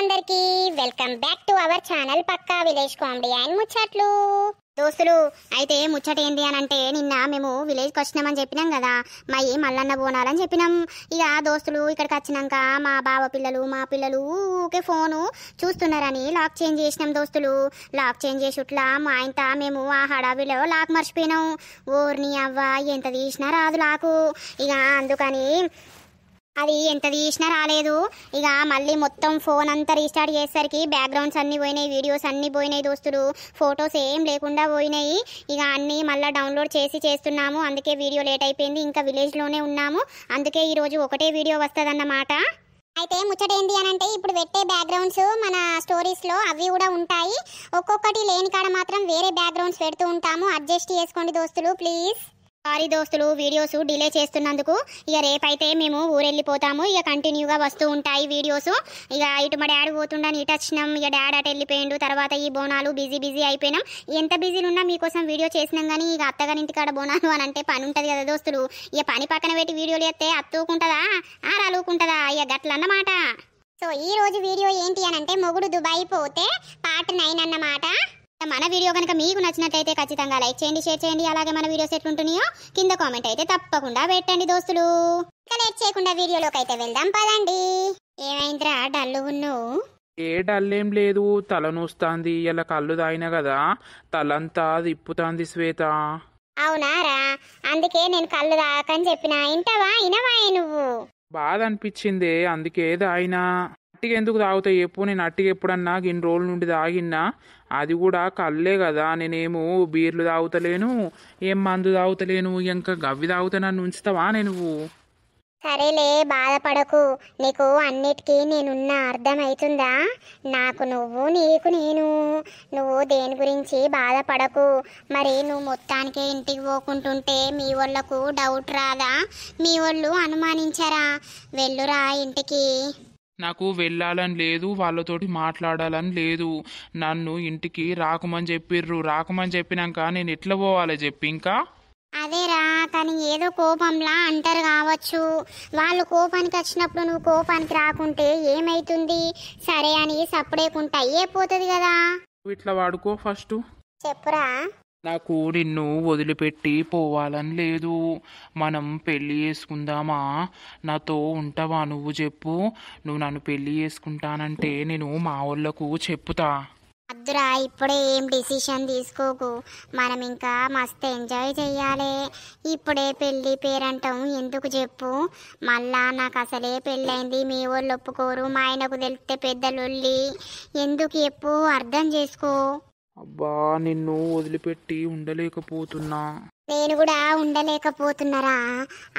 అందరికీ welcome back to our channel పక్కా village comedy and ముచ్చట్లు. దోస్తులు అయితే ముచ్చట ఏంటి అని అంటే, నిన్న మేము విలేజ్కి వచ్చినామని చెప్పినాం కదా, మల్లన్న బోనాలని చెప్పినాం. ఇక దోస్తులు ఇక్కడికి వచ్చినాక మా బావ పిల్లలు మా పిల్లలు ఊకే ఫోను చూస్తున్నారని లాక్ చేంజ్ చేసినాం. దోస్తులు లాక్ చేంజ్ చేసుట్లా మా ఇంత మేము ఆ హడావిలో లాక్ మర్చిపోయినాం. ఓర్ని అవ్వ ఎంత తీసినా రాదు లాకు. ఇక అందుకని అది ఎంత తీసినా రాలేదు. ఇక మళ్ళీ మొత్తం ఫోన్ అంతా రీస్టార్ట్ చేసేసరికి బ్యాక్గ్రౌండ్స్ అన్నీ పోయినాయి, వీడియోస్ అన్నీ పోయినాయి దోస్తులు, ఫొటోస్ ఏం లేకుండా పోయినాయి. ఇక అన్నీ మళ్ళీ డౌన్లోడ్ చేస్తున్నాము. అందుకే వీడియో లేట్ అయిపోయింది. ఇంకా విలేజ్లోనే ఉన్నాము, అందుకే ఈరోజు ఒకటే వీడియో వస్తుందన్నమాట. అయితే ముచ్చట ఏంటి అని అంటే, ఇప్పుడు పెట్టే బ్యాక్గ్రౌండ్స్ మన స్టోరీస్లో అవి కూడా ఉంటాయి. ఒక్కొక్కటి లేని కాడ మాత్రం వేరే బ్యాక్గ్రౌండ్స్ పెడుతూ ఉంటాము. అడ్జస్ట్ చేసుకోండి దోస్తులు ప్లీజ్. సారీ దోస్తులు వీడియోస్ డిలే చేస్తున్నందుకు. ఇక రేపైతే మేము ఊరెళ్ళిపోతాము. ఇక కంటిన్యూగా వస్తూ ఉంటాయి వీడియోస్. ఇక ఇటు మా డాడీ పోతుండని ఇటు వచ్చినాం. ఇక డాడీ అటు వెళ్ళిపోయిండు. తర్వాత ఈ బోనాలు బిజీ అయిపోయినాం. ఎంత బిజీలు ఉన్నా మీకోసం వీడియో చేసినాం. కానీ ఇక అత్తగారి ఇంటికాడ బోనాలు అని అంటే పని ఉంటుంది కదా దోస్తులు. ఇక పని పక్కన పెట్టి వీడియోలు చేస్తే అత్తుకుంటుందా రాలుకుంటుందా, ఇక గట్లన్నమాట. సో ఈ రోజు వీడియో ఏంటి అని అంటే, మొగుడు దుబాయ్ పోతే పార్ట్ 9 అన్నమాట. మన వీడియో కనుక మీకు నచ్చినట్లయితే ఖచ్చితంగా లైక్ చేయండి, షేర్ చేయండి. అలాగే మన వీడియోస్ ఎట్లుంటున్నాయో కింద కామెంట్ అయితే తప్పకుండా పెట్టండి దోస్తులు. ఇంకా లేట్ చేయకుండా వీడియోలోకి అయితే వెళ్దాం పదండి. ఏమైందిరా డల్లు ఉన్నావు? ఏ డల్లేం లేదు, తలనొస్తాంది. ఇలా కళ్ళు తాగినా కదా తలంతా తిప్పుతాంది శ్వేత. అవునారా? అందుకే నేను కళ్ళు తాగకని చెప్పిన. ఇనవా నువ్వు? బాధ అనిపించిందే, అందుకే తాగినా. అట్టిగా ఎందుకు తాగుతాయి చెప్పు? నేను అట్టిగా ఎప్పుడన్నా ఇన్ని రోజుల నుండి తాగినా, అది కూడా కళ్ళే కదా. నేనేమో బీర్లు తాగుతలేను, ఏం మందు తాగుతలేను, ఇంకా గవ్వి తాగుతా. నన్ను ఉంచుతావా నువ్వు? సరేలే బాధపడకు, నీకు అన్నిటికీ నేనున్నా అర్థమవుతుందా? నాకు నువ్వు, నీకు నేను. నువ్వు దేని గురించి బాధపడకు. మరి నువ్వు మొత్తానికే ఇంటికి పోకుంటుంటే మీ వాళ్ళకు డౌట్ రాదా? మీ వాళ్ళు అనుమానించరా? వెళ్ళురా ఇంటికి. నాకు వెళ్ళాలని లేదు, వాళ్ళతోటి మాట్లాడాలని లేదు. నన్ను ఇంటికి రాకమని చెప్పిర్రు. రాకమని చెప్పినాక నేను ఎట్లా పోవాలి చెప్పి? ఇంకా అదేరా, కానీ ఏదో కోపంలా అంటారు కావచ్చు. వాళ్ళు కోపానికి వచ్చినప్పుడు నువ్వు కోపానికి రాకుంటే ఏమైతుంది? సరే అని సప్పుడేకుంటా అయిపోతుంది కదా. ఇట్లా వాడుకో ఫస్ట్. చెప్పురా. నాకు నిన్ను వదిలిపెట్టి పోవాలని లేదు. మనం పెళ్లి చేసుకుందామా? నాతో ఉంటావా నువ్వు? చెప్పు. నువ్వు నన్ను పెళ్లి చేసుకుంటానంటే నేను మా వాళ్ళకు చెప్పుతా. అద్దురా, ఇప్పుడే ఏం డిసిషన్ తీసుకోకు. మనం ఇంకా మస్తు ఎంజాయ్ చెయ్యాలి. ఇప్పుడే పెళ్ళి పేరంటాం ఎందుకు చెప్పు? మళ్ళా నాకు అసలే పెళ్ళైంది, మీ వాళ్ళు ఒప్పుకోరు, మా ఆయనకు తెలిస్తే పెద్ద లొల్లి. ఎందుకు చెప్పు? అర్థం చేసుకో. అబ్బా, నిన్ను వదిలిపెట్టి ఉండలేకపోతున్నా. నేను కూడా ఉండలేకపోతున్నారా?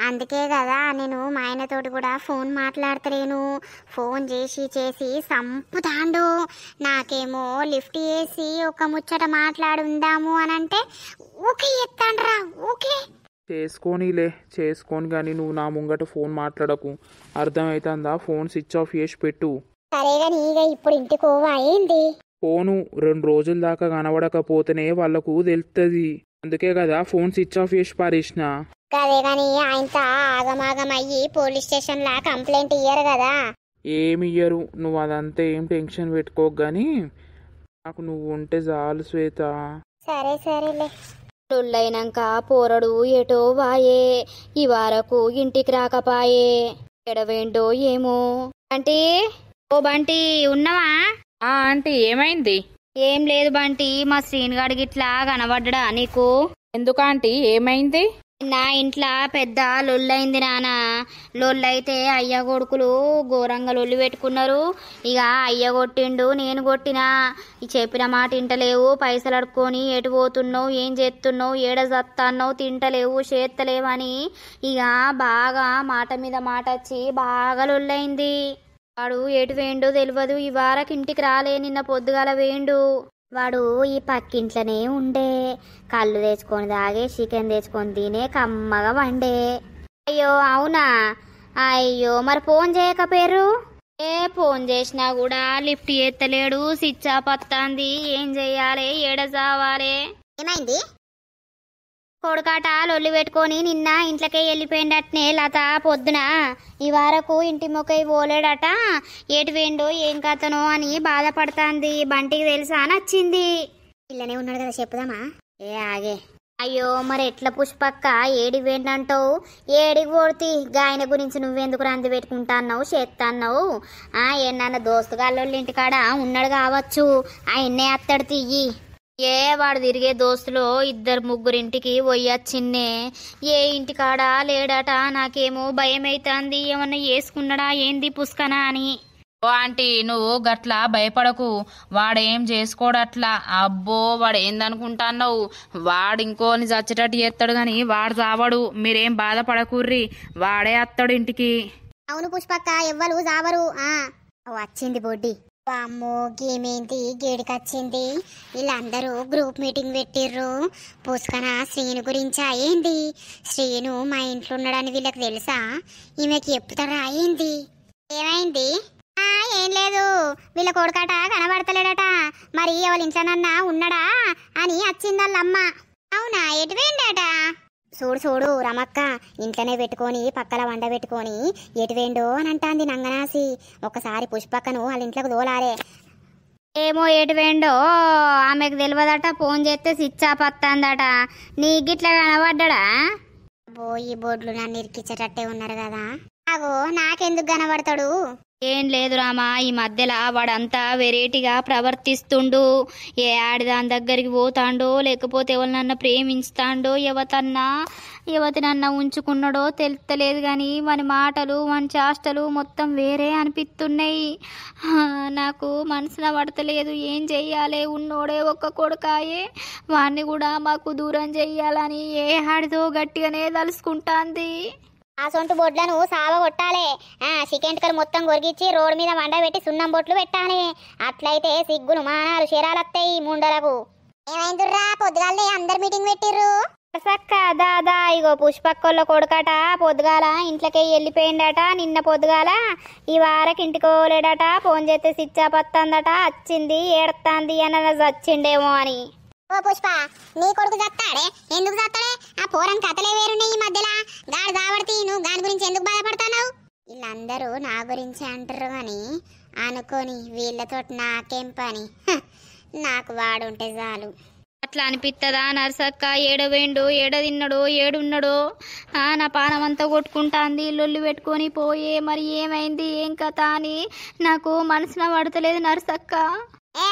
అందుకే కదా నేను మా ఆయనతోటి కూడా ఫోన్ మాట్లాడతలేను. ఫోన్ చేసి సంపుతాండు. నాకేమో లిఫ్ట్ చేసి ఒక ముచ్చట మాట్లాడుందాము అని అంటే ఓకే ఎత్తాండ్రా. ఓకే చేసుకొని కానీ నువ్వు నా ముంగట ఫోన్ మాట్లాడకు, అర్థమవుతుందా? ఫోన్ స్విచ్ ఆఫ్ చేసి పెట్టు. సరేగా, నీగా ఇప్పుడు ఇంటికి పోవా ఏంది? ఫోను 2 రోజుల దాకా కనబడకపోతేనే వాళ్ళకు తెలుస్తుంది. అందుకే కదా ఫోన్ స్విచ్ ఆఫ్ చేసి పారేసిన. అదే కానీ ఆయనతో ఆగమాగమయ్యి పోలీస్ స్టేషన్ లా కంప్లైంట్ ఇయ్యరు కదా? ఏమి ఇయ్యరు, నువ్వు అదంతా ఏం టెన్షన్ పెట్టుకోకు. గానీ నాకు నువ్వు ఉంటే చాలు శ్వేత. సరేలే. పెళ్ళైనాక పోరడు ఎటో వాయే, ఈ వారకు ఇంటికి రాకపాయే. ఎడవేండో ఏమో. అంటే ఓ బంటి ఉన్నవా? ఆంటీ ఏమైంది? ఏం లేదు బంటి, మా శ్రీనుగాడికి ఇట్లా కనబడ్డా నీకు? ఎందుకంటీ ఏమైంది? నా ఇంట్లో పెద్ద లొల్లైంది నాన్న. లొల్లైతే అయ్య కొడుకులు ఘోరంగా లొల్లి పెట్టుకున్నారు. ఇక అయ్య కొట్టిండు, నేను కొట్టినా. ఈ చెప్పిన మాట ఇంటలేవు, పైసలు అడుక్కొని ఎటు పోతున్నావు, ఏం చేస్తున్నావు, ఏడ చస్తాన్నావు, తింటలేవు చేత్తలేవని ఇక బాగా మాట మీద మాట వచ్చి బాగా లొల్లైంది. వాడు ఎటు వేయండు తెలియదు. ఈ వారకు ఇంటికి రాలే, నిన్న పొద్దుగాల వేయండు. వాడు ఈ పక్కింట్లోనే ఉండే, కళ్ళు తెచ్చుకొని తాగే, చికెన్ తెచ్చుకొని తినే, కమ్మగా వండే. అయ్యో అవునా? అయ్యో, మరి ఫోన్ చేయకపోయారు? ఫోన్ చేసినా కూడా లిఫ్ట్ ఎత్తలేడు, స్విచ్ ఆఫ్ వస్తుంది. ఏం చెయ్యాలి, ఏడ చావాలి? ఏమైంది? కొడుకాట లొల్లి పెట్టుకొని నిన్న ఇంట్లోకే వెళ్ళిపోయిండటనే లత పొద్దున ఈ వారకు ఇంటి మొక్కై పోలేడట ఏటి వేండో ఏం కథనో అని బాధపడుతుంది. బంటికి తెలుసా అని వచ్చింది. ఇల్లనే ఉన్నాడు కదా చెప్పుదామా? ఏ ఆగే అయ్యో మరి ఎట్లా పుష్పక్క ఏడి వేండంటావు? ఏడికి పోడితి గాయన గురించి నువ్వెందుకు రంది పెట్టుకుంటాన్నావు చేస్తాన్నావు? ఏమన్నా దోస్తుగాళ్ళోళ్ళ ఇంటికాడ ఉన్నాడు కావచ్చు, ఆయన్నే అత్తడు తీయి. ఏ వాడు తిరిగే దోస్తులో 2-3 పోయొచ్చిన్నే. ఏ ఇంటికాడ లేడట. నాకేమో భయం అవుతుంది, ఏమన్నా వేసుకున్నాడా ఏంది పుష్కనా అని. ఓ ఆంటీ నువ్వు గట్లా భయపడకు, వాడేం చేసుకోడట్లా. అబ్బో వాడు ఏందనుకుంటాన్నావు, వాడు ఇంకోని చచ్చేటట్టు చేస్తాడు గాని వాడు చావడు. మీరేం బాధపడకుర్రి, వాడే అత్తాడు ఇంటికి. అవును పుష్పక్క, ఎవ్వరు జావరు. వచ్చింది బొడ్డి. అమ్మో గేమేంటి గేడికొచ్చింది. వీళ్ళందరూ గ్రూప్ మీటింగ్ పెట్టిర్రు. పుష్కన శ్రీను గురించా ఏంది? శ్రీను మా ఇంట్లో ఉన్నాడని వీళ్ళకి తెలుసా? ఈమెకి చెప్తారా ఏంది? ఏమైంది? ఏం లేదు, వీళ్ళ కొడుకట కనబడతలేడట. మరి ఎవరి ఇంట్లోనన్నా ఉన్నాడా అని వచ్చింది వాళ్ళమ్మ. అవునా, ఎటు వేండట? చూడు చూడు రమక్క, ఇంట్లోనే పెట్టుకొని పక్కల వండ పెట్టుకొని ఎటు వేండో అని అంటాంది నంగనాసి. ఒకసారి పుష్పక్కను వాళ్ళ ఇంట్లోకి దోలారే. ఏమో ఏటు వేండో ఆమెకు తెలియదట. ఫోన్ చేస్తే స్విచ్ ఆఫ్ వస్తుందట. నీ గిట్లా కనబడ్డా? అబ్బో ఈ బోర్డులు నన్ను ఇరికిచ్చేటట్టే ఉన్నారు కదా. అగో నాకెందుకు కనబడతాడు? ఏం లేదు రామా, ఈ మధ్యలో వాడంతా వెరైటీగా ప్రవర్తిస్తుండు. ఏ ఆడిదాని దగ్గరికి పోతాండో లేకపోతే ఎవరినన్నా ప్రేమించుతాండో ఎవతినన్నా ఉంచుకున్నాడో తెలుస్తలేదు కానీ వాని మాటలు వాని చేష్టలు మొత్తం వేరే అనిపిస్తున్నాయి. నాకు మనసున పడతలేదు, ఏం చెయ్యాలి? ఉన్నోడే ఒక్క కొడుకాయే, వాడిని కూడా మాకు దూరం చెయ్యాలని ఏ ఆడిదో గట్టిగానే తలుసుకుంటాంది. ఆ సొంటు బొడ్లను సావ కొట్టాలి. చికెంట్కలు మొత్తం కొరిగిచ్చి రోడ్డు మీద వండ పెట్టి సున్నం బొట్లు పెట్టాలి. అట్లయితే సిగ్గులు మానాలు శరాలత్తాయి ముండలకు. ఏమైందిరా పొద్దుగాలనే అందరు మీటింగ్ పెట్టిర్రు? సక్క దాదా ఇగో పుష్పక్కల కొడుకట పొద్దుగాల ఇంట్లోకి వెళ్ళిపోయిండట. నిన్న పొద్దుగాల ఈ వారకు ఇంటికి పోలేడట. ఫోన్ చేస్తే స్విచ్ ఆఫ్ వస్తుందట. వచ్చింది ఏడతాంది అని చచ్చిండేమో అని. ఓ పుష్ప, నీ కొడుకు చస్తాడే? ఎందుకు చస్తాడే? ఆ పోరం కథలే వేరున్నాయి ఈ మధ్యలో. గాడి దావడితి, నువ్వు దాని గురించి ఎందుకు బాధపడతావు? వీళ్ళందరూ నా గురించి అంటారు కానీ అనుకోని వీళ్ళతో నాకేం పని? నాకు వాడుంటే చాలు. అట్లా అనిపిస్తుందా నర్సక్క? ఏడవేండు, ఏడ తిన్నాడో, ఏడున్నాడో? నా పానం అంతా కొట్టుకుంటాంది. లొల్లి పెట్టుకొని పోయే మరి ఏమైంది ఏం కథ అని నాకు మనసున పడతలేదు నర్సక్క.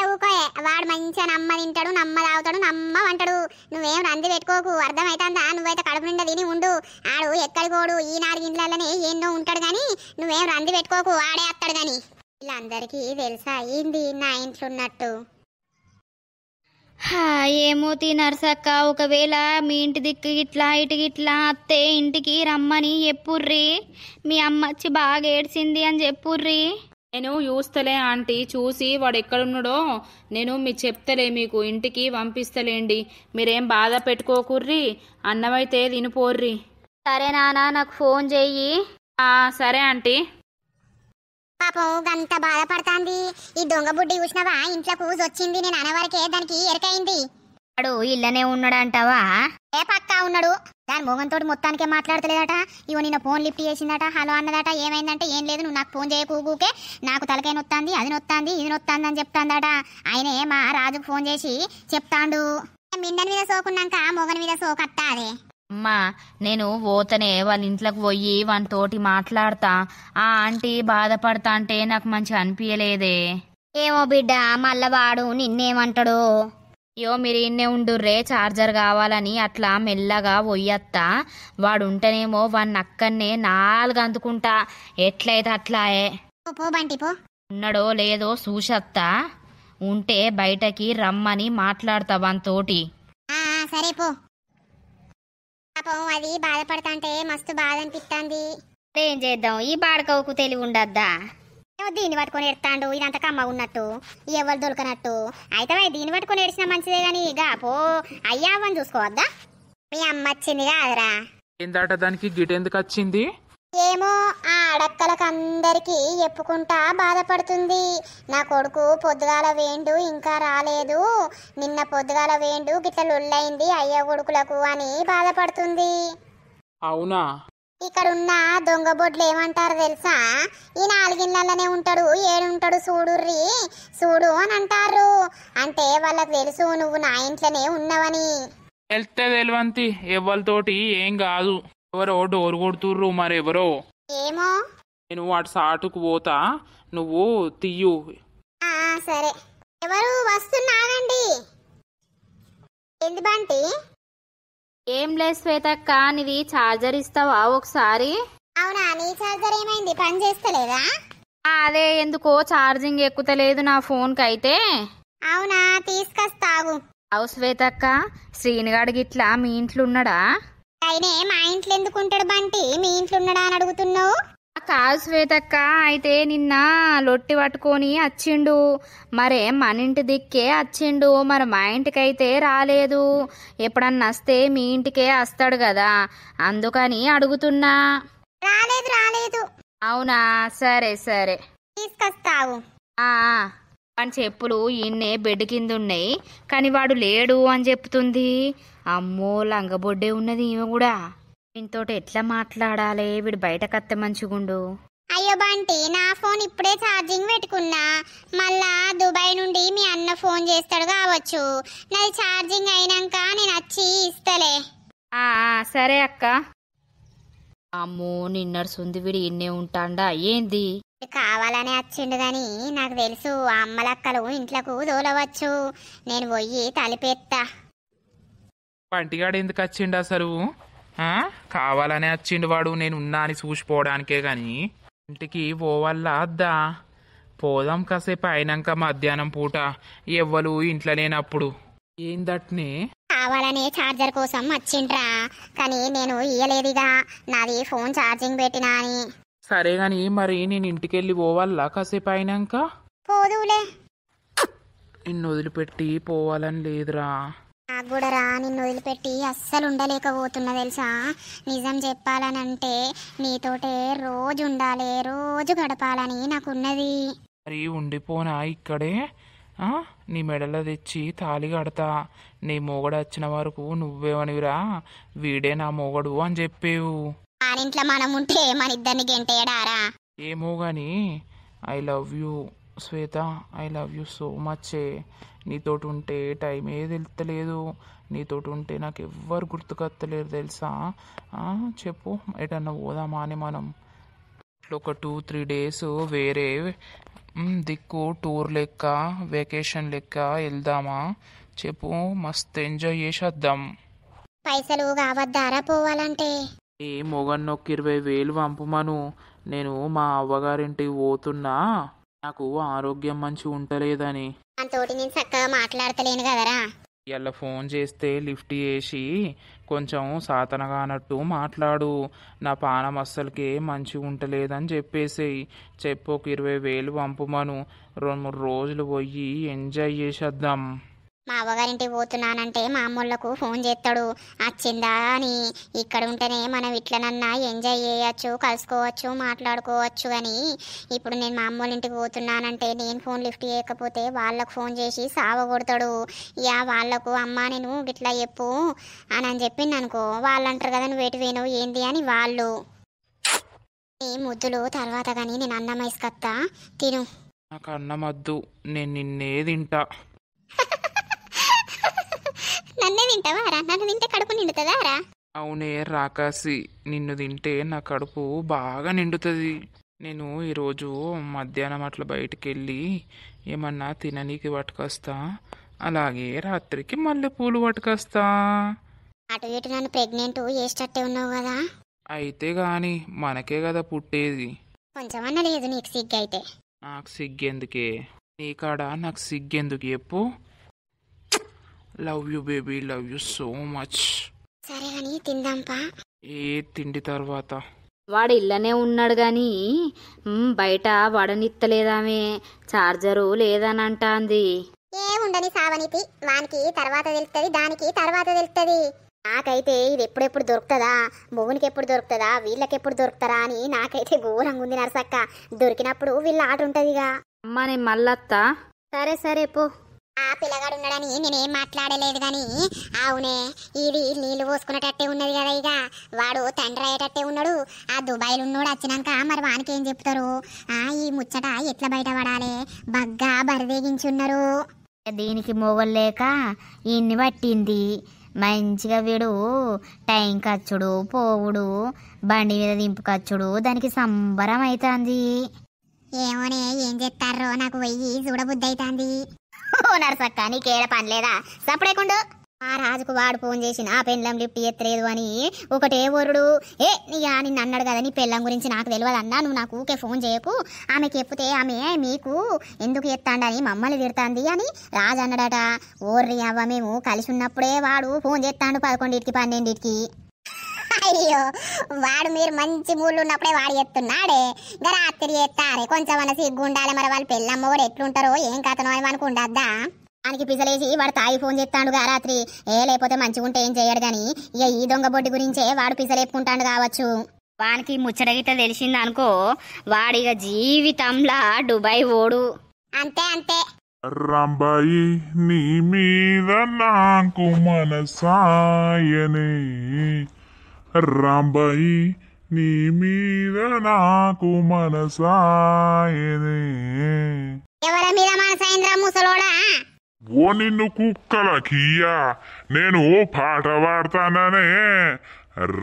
ఊకోయే, వాడు మంచిగా నమ్మ తింటాడు, నమ్మ తాగుతాడు, నమ్మ వంటాడు. నువ్వేం రంది పెట్టుకోకు, అర్థమైతుందా? నువ్వైతే కడుపు నిండా తిని ఉండు. ఆడు ఎక్కడికి పోడు, ఈ 4 ఇంట్లనే ఎన్నో ఉంటాడు కానీ నువ్వేం రంది పెట్టుకోకు, ఆడే వస్తాడు కానీ. వీళ్ళందరికీ తెలుసా ఏంది నా ఇంట్లో ఉన్నట్టు? ఏమో నర్సక్క, ఒకవేళ మీ ఇంటి దిక్కు ఇట్లా ఇటు ఇట్లా అత్తే ఇంటికి రమ్మని చెప్పుర్రి. మీ అమ్మ వచ్చి బాగా ఏడ్చింది అని చెప్పుర్రి. నేను చూస్తలే ఆంటీ, చూసి వాడు ఎక్కడున్నాడో నేను మీకు చెప్తలే, మీకు ఇంటికి పంపిస్తలేండి. మీరేం బాధ పెట్టుకోకుర్రి, అన్నమైతే తినిపోర్రి. సరే నాన్న, నాకు ఫోన్ చెయ్యి. సరే ఆంటీ. పాపం గంత బాధపడతాంది. ఈ దొంగ బుడ్డి చూసినవా? ఇంట్లో కూసి వచ్చింది. నేను అనవరకే దానికి ఎరకైంది. వాడు ఇల్లనే ఉన్నాడంటావా? ఏ పక్కా ఉన్నాడు. దాని మొగంతో మొత్తానికే మాట్లాడతలేదట. ఇవో నిన్న ఫోన్ లిఫ్ట్ చేసిందట. హలో అన్నదట. ఏమైందంటే ఏం లేదు, నువ్వు నాకు ఫోన్ చేయకూకే, నాకు తలకాయ నొత్తాంది, అది నొత్తాంది, ఇది నొత్తాంది అని చెప్తాందట. ఆయనే మా రాజుకు ఫోన్ చేసి చెప్తాండు. మిండని మీద సోకున్నాక మొగని మీద సోకత్తాదే. అమ్మా నేను పోతనే వాళ్ళ ఇంట్లోకి పోయి వానితోటి మాట్లాడతా. ఆ ఆంటీ బాధపడతా అంటే నాకు మంచిగా అనిపించలేదే. ఏమో బిడ్డ, మళ్ళా వాడు నిన్నేమంటాడు? మీరు ఇన్నే ఉండుర్రే, చార్జర్ కావాలని అట్లా మెల్లగా పోయత్తా. వాడు ఉంటేనేమో వాడిని అక్కడనే 4 అందుకుంటా. ఎట్లయితే అట్లాయే. పో బంటి పో. ఉన్నాడో లేదో చూసత్తా. ఉంటే బయటకి రమ్మని మాట్లాడతా వానితోటి. సరే పో. పాపం అది బాధపడతాంటే మస్తు బాధ అనిపిస్తుంది. ఏం చేద్దాం, ఈ బాడకవుకు తెలివి ఉండద్దా? దీన్ని పట్టుకొని ఎడతాండు, ఇదంతా కమ్మగా ఉన్నట్టు, ఎవరు దొరకనట్టు. అయితే దీన్ని పట్టుకొని ఏడిచినా మంచిదే గాని ఇక పో అయ్యావని చూసుకోవద్దా? మీ అమ్మ వచ్చింది కాదురా. ఏందట దానికి గిటెందుకు వచ్చింది? ఏమో ఆ అడక్కలకు అందరికీ చెప్పుకుంటా బాధపడుతుంది. నా కొడుకు పొద్దుగాల వేండు ఇంకా రాలేదు, నిన్న పొద్దుగాల వేండు గిట్ల లొల్లైంది అయ్య కొడుకులకు అని బాధపడుతుంది. అవునా? ఇక్కడున్న దొంగ బొడ్లు ఏమంటారు తెలుసా? ఈ 4 ఇళ్ళనే ఉంటాడు, ఏడుంటాడు చూడుర్రి చూడు అని అంటారు. అంటే వాళ్ళకి తెలుసు నువ్వు నా ఇంట్లోనే ఉన్నవని. వెళ్తే తెలివంతి ఎవరితోటి ఏం కాదు. ఎవరో డోర్ కొడుతుర్రు, మరెవరో ఏమో. నేను వాటి సాటుకు పోతా, నువ్వు తీయు. సరే. ఎవరు వస్తున్నాగండి? ఎందు బంటి? ఏం లేదు శ్వేతక్క, నీది ఛార్జర్ ఇస్తావా ఒకసారి? అవునా, నీ ఛార్జర్ ఏమైంది, పని చేస్తలేదా? అదే ఎందుకో ఛార్జింగ్ ఎక్కుతలేదు నా ఫోన్కి అయితే. అవునా, తీసుకొస్తావు. అవు శ్వేతక్క, శ్రీనిగాడు గిట్లా మీ ఇంట్లో ఉన్నాడా? అయినే మా ఇంట్లో ఎందుకు ఉంటాడు బంటి, మీ ఇంట్లో ఉన్నాడా అని అడుగుతున్నావు? కాదు శ్వేతక్క, అయితే నిన్న లొట్టి పట్టుకొని వచ్చిండు. మరే మన ఇంటి దిక్కే వచ్చిండు, మరి మా ఇంటికైతే రాలేదు. ఎప్పుడన్నా వస్తే మీ ఇంటికే వస్తాడు కదా, అందుకని అడుగుతున్నా. రాలేదు రాలేదు. అవునా, సరే సరే తీసుకొస్తావు. వాడి చెప్పులు ఈయన్నే బెడ్ కింద ఉన్నాయి, కానీ వాడు లేడు అని చెప్తుంది. అమ్మో, లంగబొడ్డే ఉన్నది ఈమె కూడా. ఇంతోటి ఎట్లా మాట్లాడాలి, వీడు బయటకత్తే మంచిగుండు. అయ్యో బంటి, నా ఫోన్ ఇప్పుడే ఛార్జింగ్ పెట్టుకున్నా, మళ్ళా దుబాయ్ నుండి మీ అన్న ఫోన్ చేస్తాడు కావచ్చు. నాది ఛార్జింగ్ అయినాక నేను వచ్చి ఇస్తలే. సరే అక్క. అమ్మో, నిన్నడుసుంది వీడు ఇన్నే ఉంటాండా ఏంది? కావాలనే వచ్చిండు గాని నాకు తెలుసు ఆ అమ్మలక్కలు ఇంట్లోకు దోలవచ్చు. నేను పోయి తలిపేత్తా. పంటిగాడు ఎందుకు వచ్చిండు అసలు? కావాలనే వచ్చిండు వాడు, నేను ఉన్నా అని చూసిపోవడానికే గాని. ఇంటికి పోవాలా అద్దా? పోదాం కాసేపు అయినాక, మధ్యాహ్నం పూట ఎవ్వరు ఇంట్లో లేనప్పుడు. ఏందట్నే? కావాలనే ఛార్జర్ కోసం వచ్చిండ్రా, కానీ నేను ఇయ్యలేదుగా, నాది ఫోన్ ఛార్జింగ్ పెట్టినా అని. సరే గాని మరి నేను ఇంటికెళ్ళి పోవాలా కాసేపు అయినాక? పోదులే. నిన్ను వదిలిపెట్టి పోవాలని లేదురా. నాకు కూడా రా, నిన్ను వదిలిపెట్టి అస్సలు ఉండలేకపోతున్నా తెలుసా. నిజం చెప్పాలనంటే నీతోటే రోజు ఉండాలి, రోజు గడపాలని నాకున్నది. మరి ఉండిపోనా ఇక్కడే? నీ మెడలో తెచ్చి తాళి కడతా. నీ మొగడు వచ్చిన వరకు నువ్వేమనివిరా, వీడే నా మొగడు అని చెప్పేవు. ఇంట్లో మనం ఉంటే మన ఇద్దరిని గెంటేయడారా? ఏమో గాని I love you Shweta, I love you so much. నీతోటి ఉంటే టైమే తెలుస్తలేదు, నీతోటి ఉంటే నాకు ఎవ్వరు గుర్తుకొత్తలేరు తెలుసా. చెప్పు, ఎటన్నా పోదామా అని మనం ఒక 2-3 డేస్ వేరే దిక్కు టూర్ లెక్క, వెకేషన్ లెక్క వెళ్దామా? చెప్పు, మస్తు ఎంజాయ్ చేసేద్దాం. పైసలు కావద్దారా పోవాలంటే? ఈ మొగన్నొక్క 20,000 పంపుమను, నేను మా అవ్వగారింటికి పోతున్నా, నాకు ఆరోగ్యం మంచి ఉంటలేదని. అంతోటి నేను చక్కగా మాట్లాడతలేను కదరా. ఇలా ఫోన్ చేస్తే లిఫ్ట్ చేసి కొంచెం సాతనగానట్టు మాట్లాడు. నా పానం అస్సలకే మంచిగా ఉంటలేదని చెప్పేసేయి. చెప్పు, ఒక 20,000 పంపుమను, 2-3 రోజులు పోయి ఎంజాయ్ చేసేద్దాం. మా అవ్వగారింటికి పోతున్నానంటే మా అమ్మోళ్ళకు ఫోన్ చేస్తాడు వచ్చిందా అని. ఇక్కడ ఉంటేనే మనం ఇట్లనన్నా ఎంజాయ్ చేయొచ్చు, కలుసుకోవచ్చు, మాట్లాడుకోవచ్చు. అని ఇప్పుడు నేను మా అమ్మోళ్ళ ఇంటికి పోతున్నానంటే నేను ఫోన్ లిఫ్ట్ చేయకపోతే వాళ్ళకు ఫోన్ చేసి సావగొడతాడు. వాళ్ళకు అమ్మ నేను గిట్లా చెప్పు అని చెప్పింది అనుకో, వాళ్ళు అంటారు కదా నువ్వు ఎటు పోయినావు ఏంది అని. వాళ్ళు ఈ ముద్దులు తర్వాత కానీ నేను అన్నం వేసుకొత్తా, తిను. నాకు అన్నం వద్దు, నేను నిన్నే తింటా. నన్నే తింటావారా? నన్ను తింటే కడుపు నిండుతుందారా? అవునే రాకాసి, నిన్ను తింటే నా కడుపు బాగా నిండుతుంది. నేను ఈరోజు మధ్యాహ్నం అట్లా బయటికి వెళ్ళి ఏమన్నా తిననీకి పట్టుకొస్తా, అలాగే రాత్రికి మల్లెపూలు పట్టుకొస్తా. అటు ఇటు నన్ను ప్రెగ్నెంట్ చేసేటట్టే ఉన్నావు కదా. అయితే గాని మనకే కదా పుట్టేది. కొంచెమన్నా లేదు నీకు సిగ్గు అయితే? నాకు సిగ్గెందుకే, నీకాడ నాకు సిగ్గెందుకు చెప్పు. Love you baby, love you so much. సరే కానీ తిందాంపా. ఏ తిండి తర్వాత? వాడు ఇళ్ళనే ఉన్నాడు గాని బయట వాడనిత్తలేదామే, ఛార్జరు లేదని అంటాంది. ఏముండని సావనితి, వానికి తర్వాత తెలుస్తుంది, దానికి తర్వాత తెలుస్తుంది. నాకైతే ఇది ఎప్పుడెప్పుడు దొరుకుతుందా, మొగునికి ఎప్పుడు దొరుకుతుందా, వీళ్ళకి ఎప్పుడు దొరుకుతారా అని నాకైతే ఘోరంగా ఉంది నరసక్క. దొరికినప్పుడు వీళ్ళ ఆట ఉంటదిగా. అమ్మ నేను మళ్ళత్తా. సరే సరే పో. ఆ పిల్లగాడు ఉన్నాడని నేనేం మాట్లాడలేదు గాని, అవునే ఇది నీళ్లు పోసుకునేటట్టే ఉన్నది కదా. ఇక వాడు తండ్రి అయ్యేటట్టే ఉన్నాడు. ఆ దుబాయ్లో ఉన్నాడు వచ్చినాక మరి వానికి ఏం చెప్తారు? ఈ ముచ్చట ఎట్లా బయటపడాలి? బగ్గా బరిదేగించున్నారు. దీనికి మొగలు లేక ఇన్ని పట్టింది. మంచిగా వీడు టైం కచ్చుడు పోవుడు బండి మీద దింపుకచ్చుడు దానికి సంబరం అవుతుంది. ఏమోనే ఏం చెప్తారో నాకు వెయ్యి చూడబుద్ధి అవుతుంది. నరసక్క నీకేడ పని లేదా? సపడేకుండు. ఆ రాజుకు వాడు ఫోన్ చేసి నా పెళ్ళం లిఫ్ట్ ఎత్తలేదు అని ఒకటే వరుడు. నిన్ను అన్నాడు కదా నీ పెళ్ళం గురించి నాకు తెలియదు అన్నా, నువ్వు నాకు ఊకే ఫోన్ చేయకు, ఆమెకి చెప్తే ఆమె మీకు ఎందుకు ఎత్తాండని మమ్మల్ని తిడతాంది అని రాజు అన్నాడట. ఓర్రి అవ్వ మేము కలిసి ఉన్నప్పుడే వాడు ఫోన్ చేస్తాడు 11కి 12కి. అయ్యో వాడు మీరు మంచి మూళ్ళు ఉన్నప్పుడే వాడు ఎత్తున్నాడే. రాత్రి ఎత్తారే కొంచెం అన్న సిగ్గు ఉండాలి. మరి వాళ్ళు పెళ్ళమ్మ కూడా ఎట్లుంటారో ఏం కథనో అని అనుకుండద్దా? దానికి పిసలేసి వాడు తాయి ఫోన్ చేస్తాడుగా రాత్రి. లేకపోతే మంచిగా ఉంటే ఏం చేయడు గాని ఇక ఈ దొంగ బొడ్డి గురించే వాడు పిసలేపుకుంటాడు కావచ్చు. వానికి ముచ్చట గిట్ట తెలిసిందనుకో వాడిగ జీవితంలా దుబాయ్ ఓడు. అంతే అంతే. రంబాయి నీ మీద నాకు మనసాయనే, రాంబాయి నీ మీద నాకు మనసాయనే. ఎవరి మీద మనసైంద్రా ముసలోడా? ఓ నిన్ను కుక్కలకియ్యా నేను పాట పాడతాననే.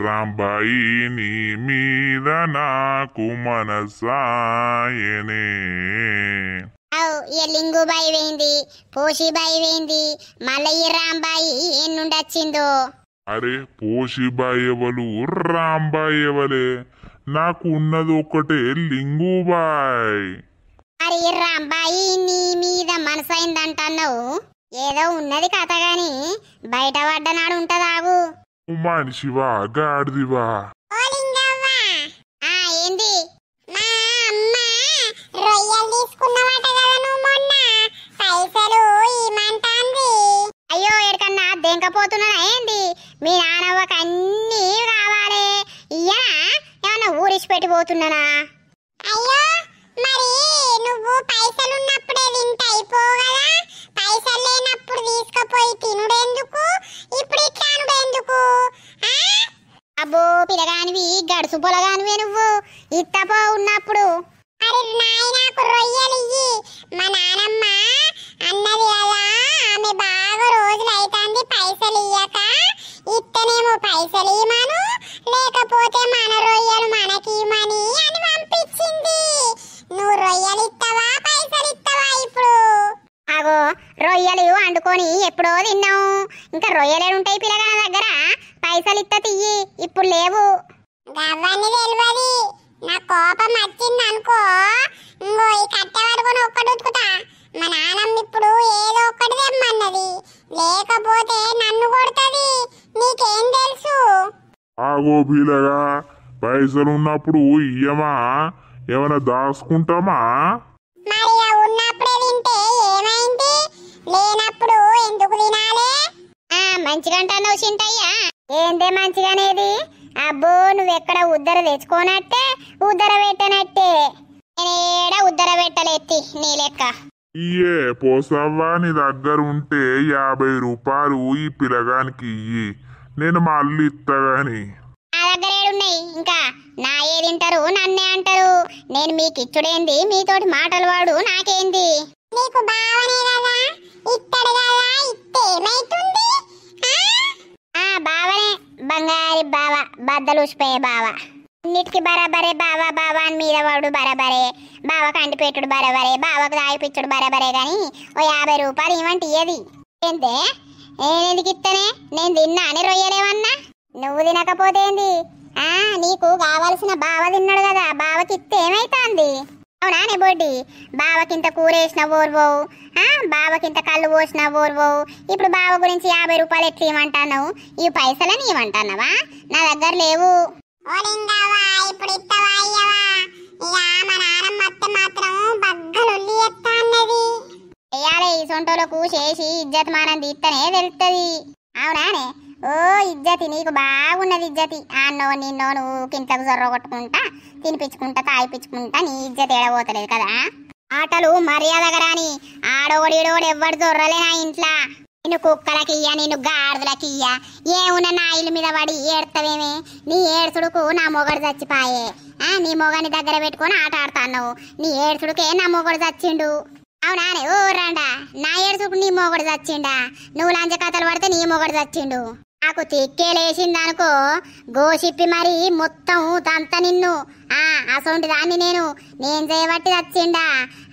రాంబాయి నీ మీద నాకు మనసాయనే. లింగు బాయి వేయింది, పోషి బాయి వేయింది, మళ్ళీ ఈ రాంబాయి ఎన్నుండొచ్చిందో. అరే పోషిబాయి ఎవలు రాంబాయి ఎవలే? నాకు ఉన్నది ఒకటే లింగుబాయ్. మరి ఈ రాంబాయి నీ మీద మనసైందంటున్నావు. ఏదో ఉన్నది కథ గాని బయట పడ్డనాడు ఉంటదాగు. మనిషివా గాడిదివా? ఏంది? మా అమ్మ రొయ్యలు తీసుకున్నవాట కదా నువ్వు మొన్న, పైసలు ఇమ్మంటాంది. అయ్యో ఎక్కడన్నా దెంకపోతున్నా ఏంది? మీ నానవ్వకు అన్నీ కావాలి ఇయ్యా, ఏమన్నా ఊరిసి పెట్టిపోతున్నానా? అయ్యో మరి నువ్వు పైసలు ఉన్నప్పుడే తింటే అయిపోవు కదా, పైసలు లేనప్పుడు తీసుకుపోయి తినుడెందుకు, ఇప్పుడు ఇట్లానుడెందుకు? అబ్బో పిల్లగానివి గడుసు పొలగానివే నువ్వు, ఇత్తపో ఉన్నప్పుడు. అరే నాయనకు రొయ్యలు ఇయ్యి, మా నానమ్మ అన్నది కదా ఆమె బాగా రోజులు అవుతుంది పైసలు ఇయ్యక, ఇత్తనేమో పైసలు ఇవ్వను లేకపోతే మన రొయ్యలు మనకి ఇవ్వని అని పంపించింది. నువ్వు రొయ్యలు ఇస్తావా పైసలు ఇస్తావా ఇప్పుడు? అగో రొయ్యలు వండుకొని ఎప్పుడో తిన్నావు, ఇంకా రొయ్యలే ఉంటాయి పిల్లగాన దగ్గర, పైసలు ఇత్త తియ్యి ఇప్పుడు లేవు. గవ్వని తెలియదు, నా కోపం వచ్చింది అనుకో ఇంకో ఈ కట్టె పడుకొని ఒక్కటి ఉతుకుతా. మా నాన్నమ్మ ఇప్పుడు ఏదో ఒక్కటి తెమ్మన్నది, లేకపోతే నన్ను కొడుతుంది. నీకేం తెలుసు? ఆగో పిల్లగా, పైసలు ఉన్నప్పుడు ఇయ్యమా, ఏమైనా దాచుకుంటామా? మరి ఉన్నప్పుడే తింటే ఏమైంది, లేనప్పుడు ఎందుకు తినాలి? మంచిగా అంటున్నావు చింటయ్యా. ఏందే మంచిగానేది? అబ్బో నువ్వెక్కడ ఉద్దర తెచ్చుకోనట్టే ఉద్దర పెట్టనట్టే, నేనేడా ఉద్దర పెట్టలేత్తి నీ లెక్క. ఇయ్యే పోసవ్వా, నీ దగ్గర ఉంటే 50 రూపాయలు ఈ పిల్లగానికి ఇయ్యి, నేను మళ్ళీ ఇస్తా గాని. నా దగ్గర ఏడున్నాయి ఇంకా? నా ఏదింటారు నన్నే అంటారు. నేను మీకు ఇచ్చుడేంది, మీతోటి మాటలు వాడు నాకేంది? నీకు బావనే కదా ఇత్తడు కదా, ఇస్తే ఏమైతుంది? బావనే, బంగారి బావ, బద్దలుసిపోయే బావ, అన్నిటికి బరాబరే బావ బావ అని మీద వాడు బరాబరే, బావ కంటి పెట్టుడు బరాబరే, బావకు దాయిపిచ్చుడు బరాబరే గాని ఓ 50 రూపాయలు ఇవ్వండి ఏది ఏందే? నేనెందుకు ఇత్తనే? నేను తిన్నా అని రొయ్యలేమన్నా? నువ్వు తినకపోతే ఏంది? నీకు కావాల్సిన బావ తిన్నాడు కదా, బావకి ఇస్తే ఏమైతుంది? అవునా నే బొడ్డి? బావకింత కూరేసిన ఓర్వవు, బావకింత కళ్ళు పోసిన ఓర్వవు, ఇప్పుడు బావ గురించి 50 రూపాయలు ఎట్లా ఇవ్వమంటావు? ఈ పైసలని ఇవ్వమంటావా? నా దగ్గర లేవు. ఇప్పుడు ఇస్తావా అయ్యవా? ఇక మా నాన్నమ్మ అత్త మాత్రం బగ్గలొల్లి ఎత్తా అన్నది. వేయాలి ఈ సొంటోలకు చేసి ఇజ్జత్ మానం తీస్తేనే తెలుస్తుంది. అవునానే? ఓ ఇజ్జతి నీకు బాగున్నది ఇజ్జతి. అన్నో నిన్నో నువ్వు కింటకు జొర్ర కొట్టుకుంటా తినిపించుకుంటా తాగిపించుకుంటా నీ ఇజ్జతి ఏడబోతలేదు కదా. ఆటలు మర్యాదగా రాని ఆడోడీడోడు ఎవ్వడు జొర్రలే నా ఇంట్లో. నిన్ను కుక్కలకియ్య నిన్ను గాడిదలకియ్య ఏమున్నా నా ఇల్లు మీద పడి ఏడతావేమే. నీ ఏడ్చుడుకు నా మొగడు చచ్చిపాయే. నీ మొగని దగ్గర పెట్టుకొని ఆట ఆడుతున్నావు. నీ ఏడ్చుడుకే నా మొగడు చచ్చిండు. అవునానే ఓ రండా నా ఏడ్చుకు నీ మొగడు చచ్చిండా. నువ్వు లంచ కథలు పడితే నీ మొగడు చచ్చిండు. నాకు తిక్కేలేసిందనుకో గోసిప్పి మరి మొత్తం తంత నిన్ను. అసొంటి దాన్ని నేను చేయబట్టి చచ్చిండా.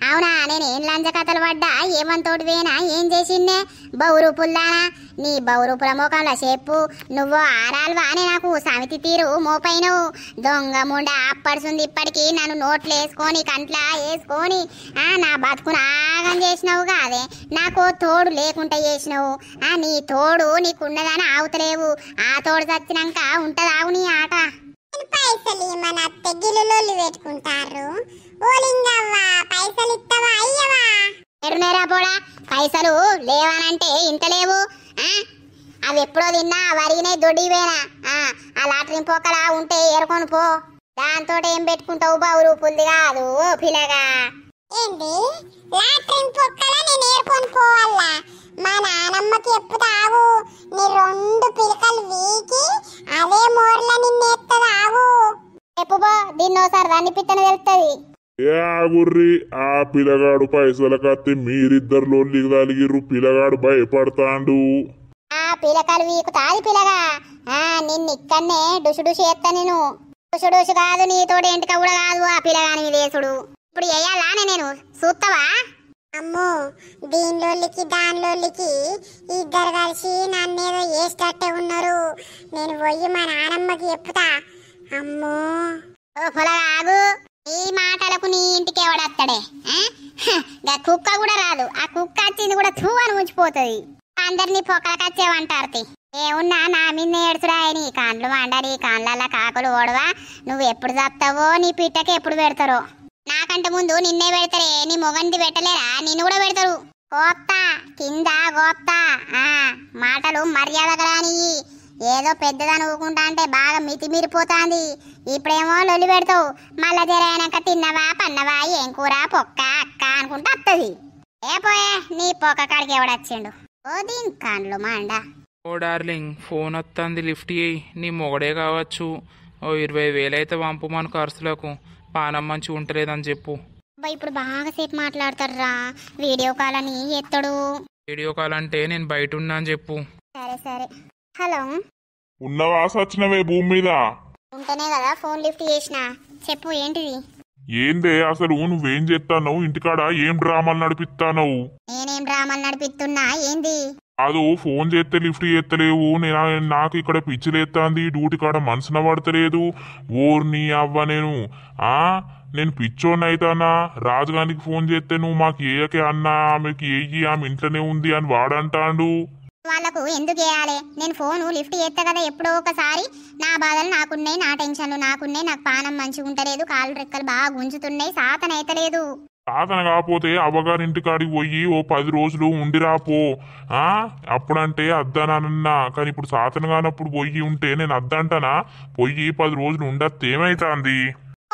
అవునా నేనేం లంచ కథలు పడ్డా ఏమంతోటి వేనా ఏం చేసిందే బౌరూపుల్దానా. నీ బౌరూపుల మోకంలో చెప్పు నువ్వు ఆరాల్వా అని నాకు సమితి తీరు మోపైనవు. దొంగ ముండ అప్పడుసుంది ఇప్పటికి నన్ను నోట్లు వేసుకొని కంట్లా వేసుకొని నా బతుకును ఆగం చేసినావు కాదే. నాకు తోడు లేకుండా చేసినావు. నీ తోడు నీకున్నదని ఆగుతలేవు. ఆ తోడు చచ్చినాక ఉంటదావు నీ ఆట. పైసలు మన తెగిలు పెట్టుకుంటారు. ఓలింగవ్వా పైసలు ఇస్తావా అయ్యవా? ఎడునేరా పోడా పైసలు లేవానంటే ఇంత లేవు. అవి ఎప్పుడో తిన్నా వరిగినే దొడ్డివేనా. ఆ లాటరీ పోకలా ఉంటే ఏరుకొని పో. దాంతో ఏం పెట్టుకుంటావు బౌరూపుల్ది కాదు ఓ పిల్లగా. ఏంది లాటరీ పొక్కల నేను ఏరుకొని పోవాలా? మా నానమ్మకి చెప్పుతావు నీ 2 పిలకలు వీకి అదే మోర్ల నిన్నేత్తదావు. చెప్పుబో దీన్నోసారి దాన్ని పిత్తన తెలుస్తుంది. ఏ ఆగుర్రి ఆ పిల్లగాడు పైసల కత్తి మీరిద్దరు లొల్లికి తలిగిర్రు. పిల్లగాడు భయపడతాండు. ఆ పిలకలు వీకుతాది పిల్లగా. నిన్ను ఇక్కడనే డుషుడుషు ఎత్తా. నేను డుషుడుషు కాదు నీతోటి ఎంటిక కూడా కాదు ఆ పిల్లగాని దేశుడు. ఇప్పుడు వేయాలానే నేను చూస్తావా? అమ్మో దీనిలోకి దానిలోకి ఇద్దరు కలిసి నన్నేదో వేసేటట్టే ఉన్నారు. నేను పోయి మా నానమ్మకి చెప్తా. అమ్మో ఓ పొలగా ఆగు. ఈ మాటలకు నీ ఇంటికి ఎవడత్తడే? కుక్క కూడా రాదు. ఆ కుక్క వచ్చింది కూడా తూ అని ఉంచిపోతుంది. అందరినీ పొక్కలకచ్చేవంటారు. ఏమున్నా నా మీద ఏడుచురా. నీ కాండ్లు మండ నీ కాండ్ల కాకులు ఓడవా. నువ్వు ఎప్పుడు చస్తావో నీ పిట్టకి ఎప్పుడు పెడతారో. నాకంటే ముందు నిన్నే పెడతారే. నీ మొగంది పెట్టలేరా? నిన్ను కూడా పెడతారు. కోత్తా కింద కోత్తా. మాటలు మర్యాదగా రాని. ఏదో పెద్దదని ఊకుంటా అంటే బాగా మితిమీరిపోతాంది. ఇప్పుడేమో లొల్లి పెడతావు. మళ్ళా జరైనాక తిన్నవా పన్నవా ఏం కూర పొక్క అక్క అనుకుంటా వస్తుంది. ఏ పోయే నీ పొక్క కాడికి ఎవడొచ్చిండు? ఓ దీని కాండ్లు మండ. ఓ డార్లింగ్ ఫోన్ వస్తుంది లిఫ్ట్ చేయి. నీ మొగడే కావచ్చు. ఓ 20,000 అయితే పంపుమను ఖర్చులకు. పానం మంచిగా ఉంటలేదని చెప్పు. ఇప్పుడు బాగా సేపు మాట్లాడతారా. వీడియో కాల్ అని ఎత్తడు. వీడియో కాల్ అంటే నేను బయట ఉన్నా అని చెప్పు. సరే సరే. హలో ఉన్నవా సచ్చినవే భూమి మీద? ఉంటేనే కదా ఫోన్ లిఫ్ట్ చేసిన. చెప్పు ఏంటిది? ఏందే అసలు నువ్వేం చేస్తావు? ఇంటికాడ ఏం డ్రామాలు నడిపిస్తావు? నేనేం డ్రామాలు నడిపిస్తున్నా ఏంది? కాదు ఫోన్ చేస్తే లిఫ్ట్ చేస్తలేవు. నాకు ఇక్కడ పిచ్చిలేస్తాంది. డ్యూటీ కాడ మనసున పడతలేదు. ఓర్ని అవ్వ నేను పిచ్చోని అయితానా? రాజుగానికి ఫోన్ చేస్తే నువ్వు మాకు ఏయకే అన్నా ఆమెకి ఏయి ఆమె ఇంట్లోనే ఉంది అని వాడంటాడు. వాళ్ళకు ఎందుకు వేయాలి? నేను ఫోను లిఫ్ట్ చేస్తా కదా ఎప్పుడో ఒకసారి. నా బాధలు నాకున్నాయి, నా టెన్షన్లు నాకున్నాయి. నాకు పానం మంచిగా ఉంటలేదు. కాళ్ళు రెక్కలు బాగా గుంజుతున్నాయి. సాతన అయితలేదు. సాతన కాకపోతే అవ్వగారింటి కాడికి పోయి ఓ 10 రోజులు ఉండిరాపో. అప్పుడంటే అద్దానన్నా. కానీ ఇప్పుడు సాతన కానప్పుడు పోయి ఉంటే నేను అద్దంటానా? పోయి 10 రోజులు ఉండత్తే ఏమైతాంది?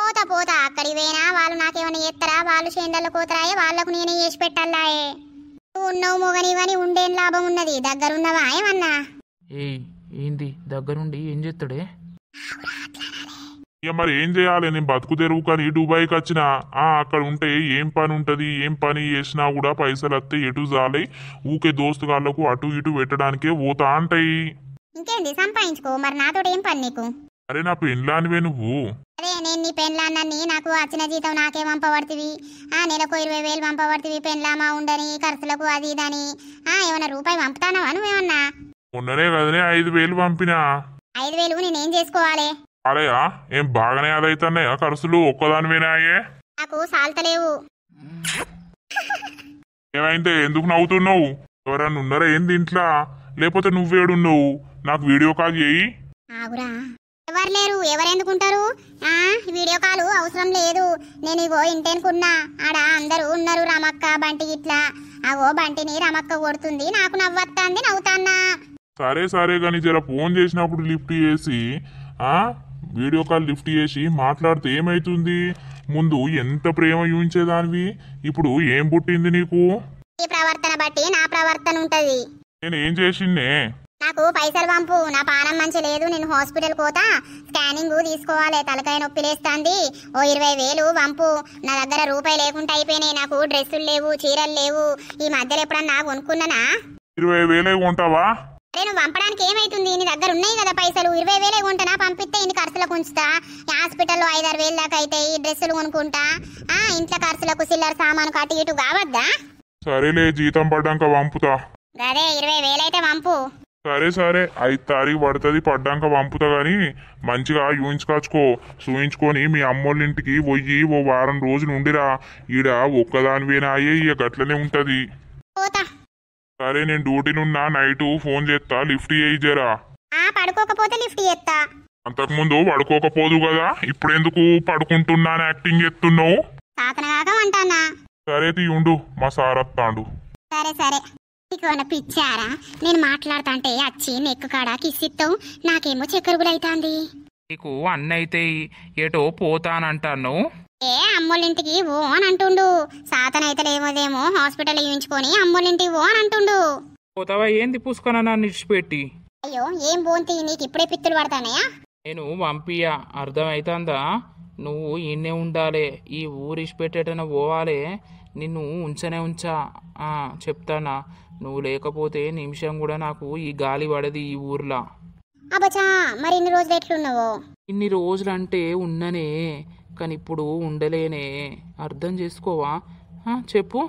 పోతా పోతా అక్కడికి పోయినా వాళ్ళు నాకేమైనా చేస్తారా? వాళ్ళు చేండల్లో పోతారాయే. వాళ్ళకు నేనే చేసి పెట్టాలాయే. ఉన్నావు మొగనివని ఉండేం లాభం ఉన్నది? దగ్గరున్నవా ఏమన్నా? ఏంది దగ్గరుండి ఏం చేస్తాడే? ఇక మరి ఏం చేయాలి? నేను బతుకు తెరువు కానీ దుబాయ్కి వచ్చిన. అక్కడ ఉంటే ఏం పని ఉంటది? ఏం పని చేసినా కూడా పైసలు వస్తే ఎటు జాలై ఊకే దోస్తుగాళ్లకు అటు ఇటు పెట్టడానికే పోతా అంటాయి. ఇంకేంది సంపాదించుకో. మరి నాతో ఏం పని నీకు? అరే నా పెళ్ళానివే నువ్వు. అదే నేను నీ పెళ్ళాన్ని నాకు వచ్చిన జీతం నాకే పంపబడుతుంది. నెలకు 20,000 పంపబడుతుంది. పెళ్ళామా ఉండని ఖర్చులకు అది ఇదని. ఏమన్నా రూపాయి పంపుతానవా నువ్వేమన్నా? మొన్ననే కదనే 5,000 పంపినా. 5,000 నేనేం చేసుకోవాలి? అరేయా ఏం బాగానే అదైతున్నాయా ఖర్చులు? ఒక్కదానివేనాయే? నాకు సాల్తలేవు. ఏమైందే ఎందుకు నవ్వుతున్నావు? ఎవరన్నా ఉన్నారా ఏంది ఇంట్లో? లేకపోతే నువ్వేడున్నావు? నాకు వీడియో కాల్ చేయి. ఆగురా ఎవరు లేరు. ఎవరెందుకుంటారు? వీడియో కాల్ అవసరం లేదు. నేను ఇగో ఇంటేనుకున్నా. ఆడ అందరూ ఉన్నారు. రమక్క బంటి ఇట్లా. అగో బంటిని రమక్క కొడుతుంది. నాకు నవ్వొత్తాంది నవ్వుతాన్నా. సరే సరే కానీ జర ఫోన్ చేసినప్పుడు లిఫ్ట్ చేసి ఆ వీడియో కాల్ లిఫ్ట్ చేసి మాట్లాడితే ఏమైతుంది? ముందు ఎంత ప్రేమ చూపించేదానివి, ఇప్పుడు ఏం పుట్టింది నీకు? ఈ ప్రవర్తన బట్టి నా ప్రవర్తన ఉంటది. నేను ఏం చేసిందే? నాకు పైసలు పంపు, నా పానం మంచి లేదు, నేను హాస్పిటల్ పోతా, స్కానింగ్ తీసుకోవాలి, తలకాయ నొప్పి లేస్తుంది, ఓ 20,000 పంపు. నా దగ్గర రూపాయి లేకుండా అయిపోయినాయి, నాకు డ్రెస్సులు లేవు, చీరలు లేవు. ఈ మధ్యలో ఎప్పుడన్నా కొనుక్కున్నానా? 20,000 కొంటావా? నేను పంపడానికి ఏమైతుంది, నీ దగ్గర ఉన్నాయి కదా పైసలు, 20,000 కొంటనా? పంపిస్తే ఇన్ని ఖర్చులకు ఉంచుతా, హాస్పిటల్లో 5-6 దాకా అయితే ఈ డ్రెస్సులు కొనుక్కుంటా, ఇంట్లో ఖర్చులకు చిల్లర సామాను కట్టి ఇటు కావద్దా? సరేలే, జీతం పడ్డాక పంపుతా. అదే 20,000 అయితే పంపు. సరే సరే, 5 తారీఖు పడుతుంది, పడ్డాక పంపుతా గాని మంచిగా చూయించుకొచ్చుకో. చూయించుకొని మీ అమ్మోళ్ళ ఇంటికి పోయి ఓ వారం రోజులు ఉండిరా. ఈడ ఒక్కదానివేనా అయ్యే, ఇక గట్లనే ఉంటది. పోతా. సరే, నేను డ్యూటీనున్నా, నైటు ఫోన్ చేస్తా, లిఫ్ట్ చేయి జరా. పడుకోకపోతే లిఫ్ట్ చేస్తా. అంతకుముందు పడుకోకపోదు కదా, ఇప్పుడెందుకు పడుకుంటున్నాను యాక్టింగ్ చేస్తున్నావు? సాతనగాక అంటానా? సరే తీయుండు, మా సార్ వస్తాడు. సరే సరే. నీకు ఏమన్నా పిచ్చారా? నేను మాట్లాడుతుంటే వచ్చి నెక్కు కాడ కిసిస్తావు, నాకేమో చక్కరుగులైతాంది. నీకు అన్నైతే ఏటో పోతానంటాను. అమ్మోళ్ళింటికి ఓ అని అంటుండు. సాతనైతే లేమోదేమో, హాస్పిటల్ చూయించుకొని అమ్మోళ్ళింటికి ఓ అని అంటుండు. పోతావా ఏంది పుసుకన నన్ను ఇచ్చిపెట్టి? అయ్యో ఏం బోంతి, నీకు ఇప్పుడే పిత్తులు పడతానయా? నేను పంపియా, అర్థమైతుందా? నువ్వు ఈయనే ఉండాలి, ఈ ఊరు ఇచ్చిపెట్టేటన పోవాలి, నిన్ను ఉంచనే ఉంచా. చెప్తానా, నువ్వు లేకపోతే నిమిషం కూడా నాకు ఈ గాలి పడది ఈ ఊర్లో. అబ్బచా, మరి ఇన్ని రోజులు ఎట్లున్నావో? ఇన్ని రోజులంటే ఉన్ననే, కానీ ఇప్పుడు ఉండలేనే. అర్థం చేసుకోవా? చెప్పు.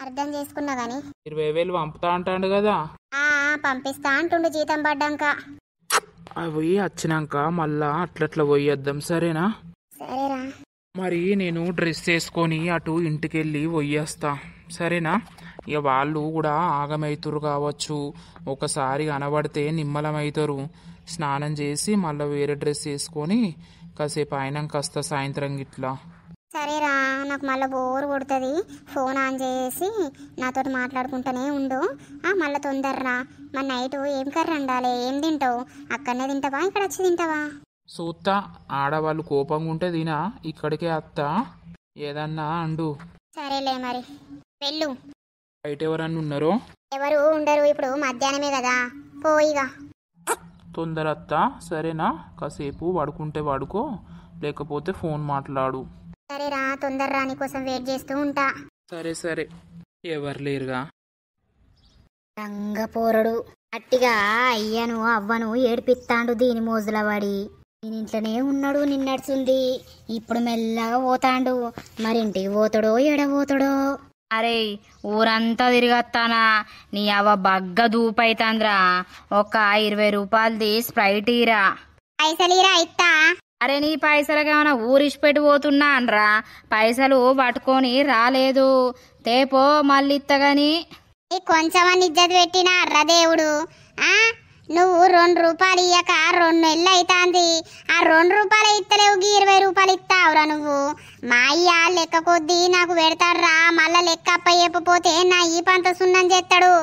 అర్థం చేసుకున్నా గాని 20,000 పంపుతా అంటాడు కదా. పంపిస్తా అంటుండు జీతం పడ్డాక. అవి వచ్చినాక మళ్ళా అట్లట్లా పోయేద్దాం, సరేనా? సరేరా. మరి నేను డ్రెస్ వేసుకొని అటు ఇంటికెళ్ళి పోయేస్తా, సరేనా? ఇక వాళ్ళు కూడా ఆగమవుతారు కావచ్చు, ఒకసారి కనబడితే నిమ్మలమవుతారు. స్నానం చేసి మళ్ళీ వేరే డ్రెస్ వేసుకొని కాసేపు అయినాక వస్తా సాయంత్రం గిట్లా. సరేరా, నాకు మళ్ళీ బోర్ కొడుతుంది, ఫోన్ ఆన్ చేసి నాతో మాట్లాడుకుంటూనే ఉండు. మళ్ళీ తొందరరా. మన నైట్ ఏం కర్రీ వండాలి, ఏం తింటావు? అక్కడనే తింటావా, ఇక్కడ వచ్చి తింటావా? సూత్తా, ఆడవాళ్ళు కోపంగా ఉంటే తినా, ఇక్కడికే అత్తా, ఏదన్నా అండు. సరేలే మరి, వెళ్ళు. బయట ఎవరన్నా ఉన్నారో? ఎవరు ఉండరు, ఇప్పుడు మధ్యాహ్నమే కదా, పోయిగా. తొందర అత్తా, సరేనా? కాసేపు పడుకుంటే పడుకో, లేకపోతే ఫోన్ మాట్లాడు. సరేరా, తొందరరా, నీకోసం వెయిట్ చేస్తూ ఉంటా. సరే సరే. ఎవరు లేరుగా. రంగపోరడు అట్టిగా అయ్యను అవ్వను ఏడిపిస్తాడు దీని మోజుల పడి. నేనింట్లోనే ఉన్నాడు నిన్నడుచుంది, ఇప్పుడు మెల్లగా పోతాండు. మరింటికి పోతాడో ఎడబోతాడో? అరే ఊరంతా తిరిగొత్తానా, నీ అవ్వ బగ్గ దూపైతాంద్రా. ఒక 20 రూపాయలది స్ప్రైట్ ఇరా. పైసలీరా ఇస్తా. అరే నీ పైసలకి ఏమైనా ఊరిసిపెట్టి పోతున్నా అనరా, పైసలు పట్టుకొని రాలేదు, తేపో మళ్ళీ ఇత్తగాని. కొంచెం ఇజ్జత్ పెట్టినా అర్ర దేవుడు. నువ్వు 2 రూపాయలు ఇయ్యక 2 నెలలు అవుతాంది, ఆ 2 రూపాయలు ఇస్తలేవు, 20 రూపాయలు ఇస్తావురా నువ్వు. మా అయ్య లెక్క కొద్దీ నాకు పెడతాడురా, మళ్ళా లెక్క అప్ప చెప్పపోతే నా ఈ పంత సున్నం చేస్తాడు.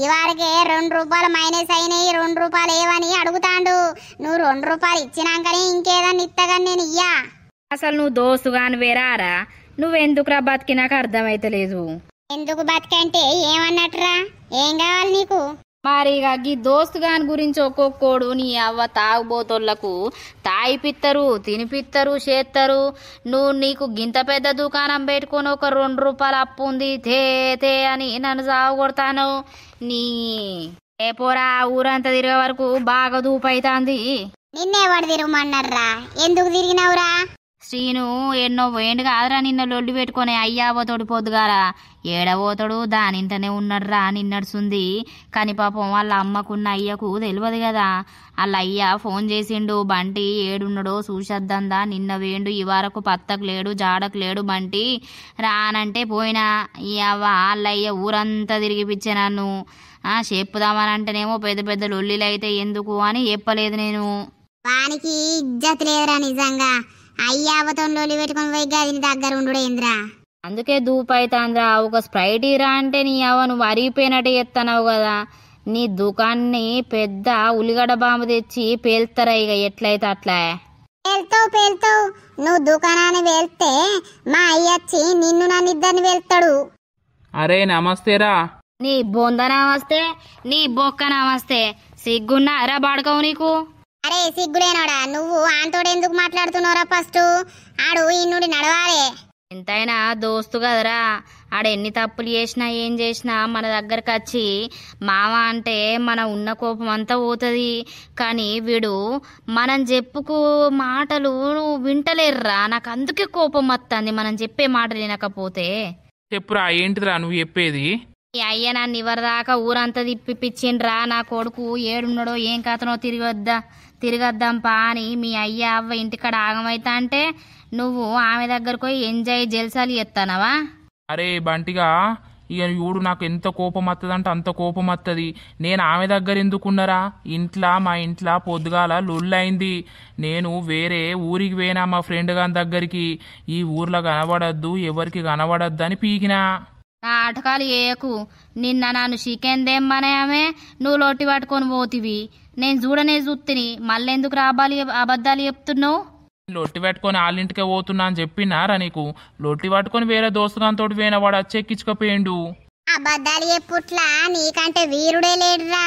ఇవారికే 2 రూపాయలు మైనస్ అయినాయి, 2 రూపాయలు ఏవని అడుగుతాండు. నువ్వు 2 రూపాయలు ఇచ్చినాకనే ఇంకేదన్నా ఇత్తగాని నేను ఇయ్యా. అసలు నువ్వు దోస్తుగాని వేరారా, నువ్వెందుకురా బతికి నాకు అర్థమైతలేదు. ఎందుకు బతికంటే ఏమన్నట్టురా, ఏం కావాలి నీకు? మరి ఈ దోస్తుగాని గురించి ఒక్కొక్కడు నీ అవ్వ తాగుబోతోళ్లకు తాగిపిత్తరు, తినిపిత్తరు, చేస్తారు. నువ్వు నీకు గింత పెద్ద దుకాణం పెట్టుకొని ఒక 2 రూపాయలు అప్పు ఉంది తే అని నన్ను సాగు కొడతాను. నీ ఏ పోరా, ఊరంతా తిరిగే వరకు బాగా దూపైతాంది. నిన్నెవడు తిరగమన్నారా, ఎందుకు తిరిగినావురా? శ్రీను ఎన్నో పోయిండు కాదురా, నిన్న లొల్లి పెట్టుకొని అయ్యావతోడు పొద్దుగారా. ఏడబోతాడు దానింటనే ఉన్నాడురా నిన్నడుచుంది. కానీ పాపం వాళ్ళ అమ్మకున్న అయ్యకు తెలియదు కదా. వాళ్ళ అయ్య ఫోన్ చేసిండు, బంటి ఏడున్నాడో చూసొద్దందా, నిన్న వేండు ఈ వరకు పత్తకు లేడు, జాడకు లేడు బంటి, రానంటే పోయినా. ఈ అవ్వ వాళ్ళయ్య ఊరంతా తిరిగిపిచ్చే నన్ను. చెప్పుదామని అంటేనేమో పెద్ద పెద్ద లొల్లిలు అయితే ఎందుకు అని చెప్పలేదు నేను. వానికి ఇజ్జత్ లేదురా నిజంగా. అయ్యావతో లొల్లి పెట్టుకొని పోయి గదిని దగ్గర ఉండుడేంద్రా. అందుకే దూపైతాంద్రా. ఒక స్ప్రైట్ ఇరా అంటే నీ అవ్వ నువ్వు అరిగిపోయినట్టు ఎత్తన్నావు కదా. నీ దుకాణాన్ని పెద్ద ఉల్లిగడ్డ బాంబు తెచ్చి పేల్తారా ఇక ఎట్లయితే అట్లా. పేల్తావు నువ్వు దుకాణాన్ని వెళ్తే మా అయ్యచ్చి నిన్ను నన్ను ఇద్దరిని వెళ్తాడు. అరే నమస్తేరా. నీ బొంద నమస్తే, నీ బొక్క నమస్తే. సిగ్గున్నా అరా బాడుకోవు నీకు. అరే సిగ్గులేనోడా, నువ్వు ఆంతోడు ఎందుకు మాట్లాడుతున్నావురా? ఫస్ట్ ఆడు ఈ నుండి నడవాలే. ఎంతైనా దోస్తు కదరా, ఆడ ఎన్ని తప్పులు చేసినా ఏం చేసినా మన దగ్గరకు వచ్చి మామ అంటే మన ఉన్న కోపం అంతా పోతుంది. కానీ వీడు మనం చెప్పుకు మాటలు వింటలేరురా, నాకు అందుకే కోపం వస్తుంది మనం చెప్పే మాటలు వినకపోతే. చెప్పురా, ఏంటిదిరా నువ్వు చెప్పేది? ఈ అయ్య నన్ను ఇవరిదాకా ఊరంతా తిప్పిపించిండ్రా. నా కొడుకు ఏడున్నాడో ఏం కథనో తిరగద్దాం పా అని మీ అయ్య అవ్వ ఇంటికాడ ఆగమైతా అంటే నువ్వు ఆమె దగ్గరకు పోయి ఎంజాయ్ జల్సాలు చేస్తానవా? అరే బంటిగా, ఇక చూడు నాకు ఎంత కోపం వస్తుందంటే అంత కోపం వస్తుంది. నేను ఆమె దగ్గర ఎందుకున్నారా? మా ఇంట్లో పొద్దుగాల లొల్లైంది. నేను వేరే ఊరికి పోయినా మా ఫ్రెండ్ గారి దగ్గరికి. ఈ ఊర్లో కనబడద్దు, ఎవరికి కనబడద్దు అని పీకినా. నా ఆటకాలు చేయకు. నిన్న నన్ను చికెన్ దెమ్మనే ఆమె, నువ్వు లొట్టి పట్టుకొని పోతివి. నేను చూడనే చూత్తిని, మళ్ళెందుకు రాబాలి అబద్ధాలు చెప్తున్నావు? లొట్టి పెట్టుకొని వాళ్ళింటికే పోతున్నా అని చెప్పినారా నీకు? లొట్టి పట్టుకొని వేరే దోస్తుగాంతో పోయిన వాడు వచ్చెక్కించుకపోయిండు. అబద్ధాలు చెప్పుట్లా నీకంటే వీరుడే లేడురా.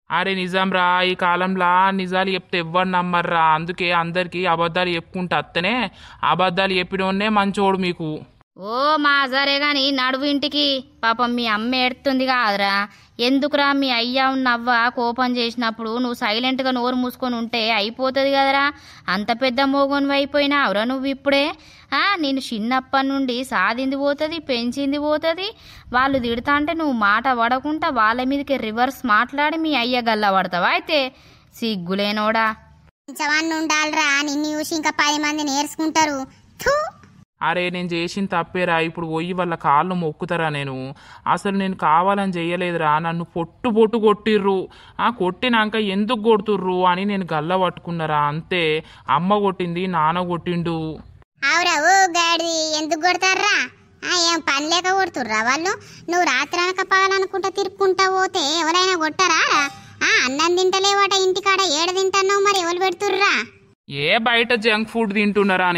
అరే నిజం రా, ఈ కాలంలో నిజాలు చెప్తే ఎవ్వరు నమ్మర్రా. అందుకే అందరికి అబద్ధాలు చెప్పుకుంటూ అత్తనే అబద్ధాలు చెప్పినోన్నే మంచోడు మీకు. ఓ మాజారే గాని నడువు ఇంటికి. పాపం మీ అమ్మ ఏడుతుంది కాదురా. ఎందుకురా మీ అయ్యా ఉన్నవ్వ కోపం చేసినప్పుడు నువ్వు సైలెంట్గా నోరు మూసుకొని ఉంటే అయిపోతుంది కదరా. అంత పెద్ద మోగోనివి అయిపోయినావురా నువ్వు ఇప్పుడే. నేను చిన్నప్పటి నుండి సాధింది పోతుంది, పెంచింది పోతుంది. వాళ్ళు తిడతా అంటే నువ్వు మాట పడకుండా వాళ్ళ మీదకి రివర్స్ మాట్లాడి మీ అయ్య గల్లా పడతావా? అయితే సిగ్గులేనోడా. కొంచెమన్నా ఉండాలిరా, నిన్ను చూసి ఇంకా 10 మంది నేర్చుకుంటారు. అరే నేను చేసిన తప్పేరా, ఇప్పుడు పోయి వాళ్ళ కాళ్ళు మొక్కుతారా? అసలు నేను కావాలని చెయ్యలేదురా. నన్ను పొట్టు కొట్టిర్రు. కొట్టినాక ఎందుకు కొడుతుర్రు అని నేను గల్ల పట్టుకున్నారా, అంతే. అమ్మ కొట్టింది, నాన్న కొట్టిండు. అవురా ఓ గాడి, ఎందుకు కొడతారా? ఏం పని లేక కొడుతుర్రా వాళ్ళు? నువ్వు రాత్రి అనక పగలనుకుంటా తిరుక్కుంటా పోతే ఎవరైనా కొట్టారా? అన్నం తింటలేవట ఇంటికాడ, ఏడ తింటున్నావు మరి? ఎవరు పెడుతుర్రా? ఏ బయట జంక్ ఫుడ్ తింటున్నారా?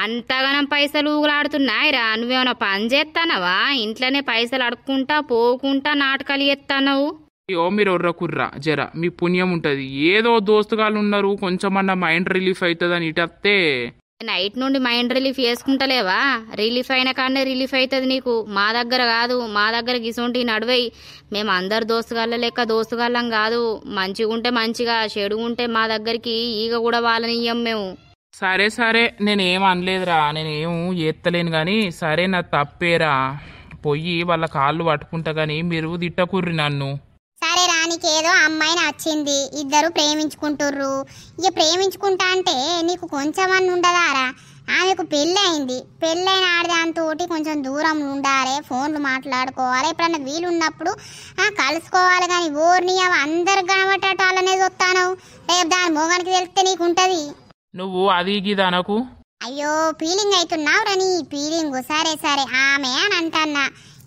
అంతగానం పైసలు ఊగులాడుతున్నాయిరా. నువ్వేమైనా పని చేస్తానవా? ఇంట్లోనే పైసలు అడుక్కుంటా పోకుంటా నాటకాలు చేస్తానవు. అయ్యో మీరు ఒర్రకుర్రా జర, మీ పుణ్యం ఉంటుంది. ఏదో దోస్తుగాళ్ళు ఉన్నారు, కొంచెమన్నా మైండ్ రిలీఫ్ అవుతుందని ఇటత్తే. నైట్ నుండి మైండ్ రిలీఫ్ చేసుకుంటలేవా? రిలీఫ్ అయిన కానీ రిలీఫ్ అవుతుంది నీకు. మా దగ్గర కాదు, మా దగ్గర గిసొంటి నడువై. మేము అందరు దోస్తుగాళ్ళ లెక్క దోస్తుగాళ్ళం కాదు. మంచిగుంటే మంచిగా, చెడుగుంటే మా దగ్గరికి ఈగ కూడా వాళ్ళనియ్యం మేము. సరే నేనేం అనలేదురా, నేనేం ఎత్తలేను కానీ. సరే నా తప్పేరా, పొయ్యి వాళ్ళ కాళ్ళు పట్టుకుంటా కానీ మీరు తిట్టకుర్రి నన్ను. సరే రానికేదో అమ్మాయి నచ్చింది, ఇద్దరు ప్రేమించుకుంటుర్రు. ఇక ప్రేమించుకుంటా అంటే నీకు కొంచెమన్నా ఉండదారా? ఆమెకు పెళ్ళి అయింది. పెళ్ళైన ఆడదాంతోటి కొంచెం దూరం ఉండాలి, ఫోన్లు మాట్లాడుకోవాలి, ఎప్పుడన్నా వీలు ఉన్నప్పుడు కలుసుకోవాలి. కానీ ఓర్ని అవి అందరు కనబట్టేట వాళ్ళనే చూస్తాను. రేపు దాని మోగానికి తెలిస్తే నీకుంటది. నువ్వు అది గిది అనకు. అయ్యో ఫీలింగ్ అవుతున్నావు నీ ఫీలింగ్. సరే ఆమె అని అంటన్నా.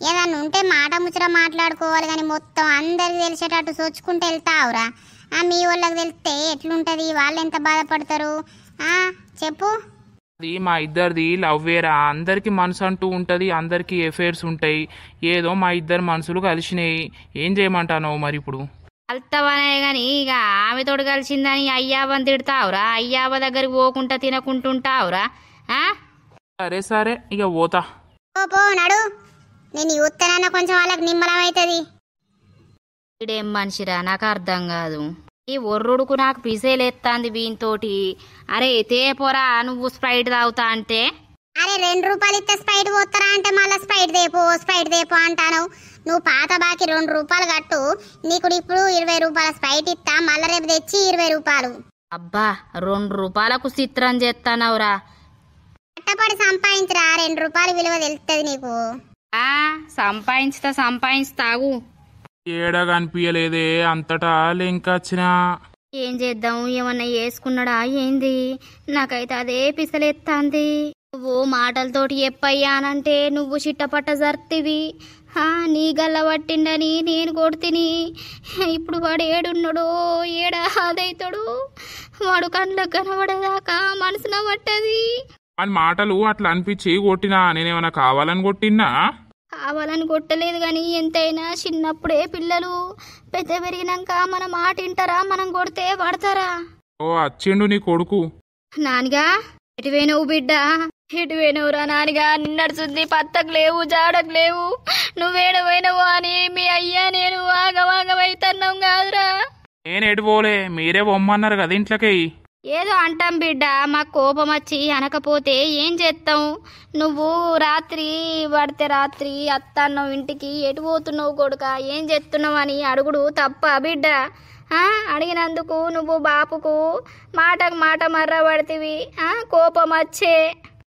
ఏదన్నా ఉంటే మాట ముచ్చట మాట్లాడుకోవాలి కానీ మొత్తం అందరికి తెలిసేటట్టు సోచుకుంటూ వెళ్తావురా. మీ వాళ్ళకి తెలిస్తే ఎట్లుంటది? వాళ్ళు ఎంత బాధపడతారు చెప్పు. అది మా ఇద్దరిది లవ్వేరా. అందరికి మనసు అంటూ ఉంటుంది, అందరికి ఎఫైర్స్ ఉంటాయి. ఏదో మా ఇద్దరు మనసులు కలిసినాయి. ఏం చేయమంటావు మరి ఇప్పుడు? కలుతావనే గాని ఇక ఆమెతోడు కలిసిందని అయ్యావని తిడతావురా? అయ్యావ దగ్గరికి పోకుండా తినకుంటుంటావురా? సరే ఇక పోతా. పో నడు. నేను యూత్తనన్నా కొంచెం వాళ్ళకి నిమ్మలం అవుతుంది. ఇడేం మనిషిరా, నాకు అర్థం కాదు. ఈ ఒర్రుడుకు నాకు పిసేలేస్తాంది వీనితోటి. అరే తేపోరా నువ్వు స్ప్రైట్ తాగుతా అంటే. అరే 2 రూపాయలు ఇస్తే స్ప్రైట్ పోతారా అంటే మళ్ళీ స్ప్రైట్ దేపో అంటాను. నువ్వు పాత బాకి 2 రూపాయలు కట్టు, నీకు ఇప్పుడు 20 రూపాయల స్ప్రైట్ ఇస్తా. మళ్ళీ రేపు తెచ్చి 20 రూపాయలు. అబ్బా 2 రూపాయలకు చిత్రం చేస్తానవురా. కట్టపడి సంపాదించరా, 2 రూపాయలు విలువ తెలుస్తుంది నీకు. సంపాదించుతాగు. ఏడా కనిపించలేదే అంతటా లెంకొచ్చినా. ఏం చేద్దాం, ఏమన్నా వేసుకున్నాడా ఏంది? నాకైతే అదే పిసలెత్తాంది. నువ్వు మాటలతోటి చెప్పయ్యానంటే నువ్వు చిట్టపట్ట జర్తివి. నీ గల్ల పట్టిండని నేను కొడుతిని. ఇప్పుడు వాడు ఏడున్నాడో ఏడా అదైతాడు. వాడు కండ్లకు కనబడేదాకా మనసున పట్టది. అని మాటలు అట్లా అనిపించి కొట్టినా. నేనేమన్నా కావాలని కొట్టినా? కావాలని కొట్టలేదు కానీ ఎంతైనా చిన్నప్పుడే పిల్లలు పెద్ద పెరిగినాక మన మాట వింటారా? మనం కొడితే పడతారా? ఓ వచ్చిండు నీ కొడుకు. నానిగా ఎటువైనవు బిడ్డ? ఎటువైనవురా నానిగా? నిన్నడుచుంది పత్తకు లేవు జాడకు లేవు. నువ్వేడవైనవు అని మీ అయ్యా నేను ఆగవాగమైతున్నాం కాదురా. నేను ఎటు పోలే, మీరే పొమ్మన్నారు కదా ఇంట్లోకి. ఏదో అంటాం బిడ్డ, మాకు కోపం వచ్చి అనకపోతే ఏం చేస్తాం? నువ్వు రాత్రి పడితే రాత్రి అత్తన్నావు ఇంటికి, ఎటు పోతున్నావు కొడుక, ఏం చేస్తున్నావు అని అడుగుడు తప్ప బిడ్డ? అడిగినందుకు నువ్వు బాపుకు మాటకు మాట మర్ర పడితివి, కోపం వచ్చే.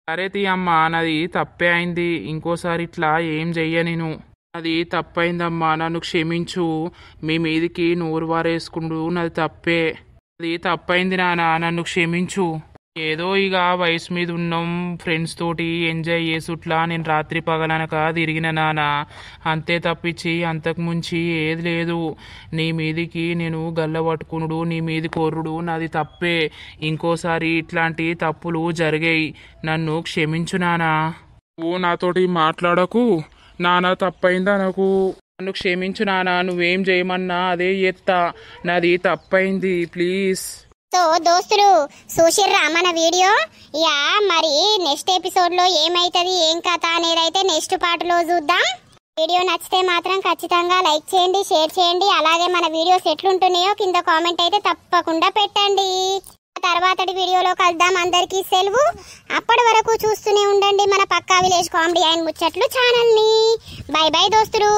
సరే తీ అమ్మా, నాది తప్పే అయింది. ఇంకోసారి ఇట్లా ఏం చెయ్య నేను. అది తప్పైందమ్మా, నన్ను క్షమించు. మీ మీదికి నోరు వారేసుకుండు నాది తప్పే. అది తప్పైంది నాన్న, నన్ను క్షమించు. ఏదో ఇక వయసు మీద ఉన్నాం, ఫ్రెండ్స్ తోటి ఎంజాయ్ చేసుట్లా నేను రాత్రి పగలనక తిరిగిన నాన్న, అంతే తప్పించి అంతకు ముంచి ఏది లేదు. నీ మీదికి నేను గల్ల పట్టుకునుడు, నీ మీది కొర్రుడు నాది తప్పే. ఇంకోసారి ఇట్లాంటి తప్పులు జరిగాయి, నన్ను క్షమించు నానా. ఓ నాతోటి మాట్లాడకు నానా, తప్పైందా నాకు, నన్ను క్షమించు నానా. నువ్వేం చేయమన్నా అదే ఎత్తా, నాది తప్పైంది ప్లీజ్. సో దోస్తులు చూసిర్రా మన వీడియో? యా మరి నెక్స్ట్ ఎపిసోడ్ లో ఏమైతుంది ఏం కథ అనేది అయితే నెక్స్ట్ పార్ట్ లో చూద్దాం. వీడియో నచ్చితే మాత్రం ఖచ్చితంగా లైక్ చేయండి, షేర్ చేయండి. అలాగే మన వీడియోస్ ఎట్లుంటున్నాయో కింద కామెంట్ అయితే తప్పకుండా పెట్టండి. తర్వాతటి వీడియోలో కలుద్దాం. అందరికీ సెలవు. అప్పటి వరకు చూస్తూనే ఉండండి మన పక్కా విలేజ్ కామెడీ అండ్ ముచ్చట్లు ఛానల్ ని. బై బై దోస్తులు.